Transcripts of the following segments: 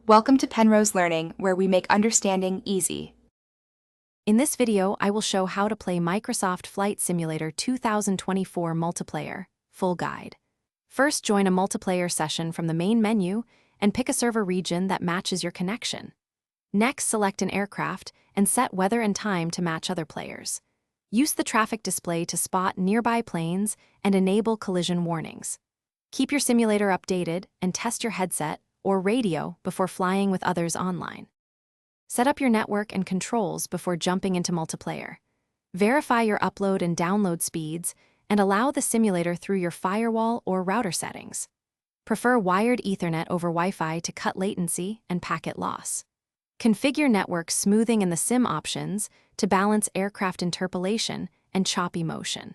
Welcome to Penrose Learning, where we make understanding easy. In this video, I will show how to play Microsoft Flight Simulator 2024 Multiplayer, full guide. First, join a multiplayer session from the main menu and pick a server region that matches your connection. Next, select an aircraft and set weather and time to match other players. Use the traffic display to spot nearby planes and enable collision warnings. Keep your simulator updated and test your headset or radio before flying with others online. Set up your network and controls before jumping into multiplayer. Verify your upload and download speeds and allow the simulator through your firewall or router settings. Prefer wired Ethernet over Wi-Fi to cut latency and packet loss. Configure network smoothing in the sim options to balance aircraft interpolation and choppy motion.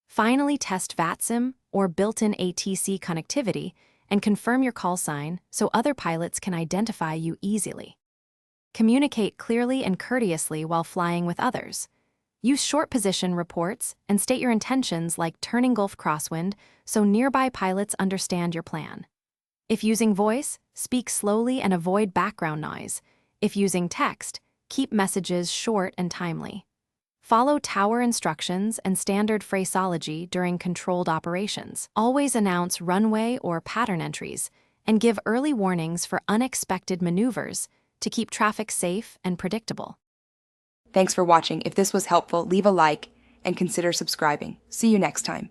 Finally, test VATSIM or built-in ATC connectivity and confirm your call sign so other pilots can identify you easily. Communicate clearly and courteously while flying with others. Use short position reports and state your intentions like turning Gulf crosswind so nearby pilots understand your plan. If using voice, speak slowly and avoid background noise. If using text, keep messages short and timely. Follow tower instructions and standard phraseology during controlled operations. Always announce runway or pattern entries and give early warnings for unexpected maneuvers to keep traffic safe and predictable. Thanks for watching. If this was helpful, leave a like and consider subscribing. See you next time.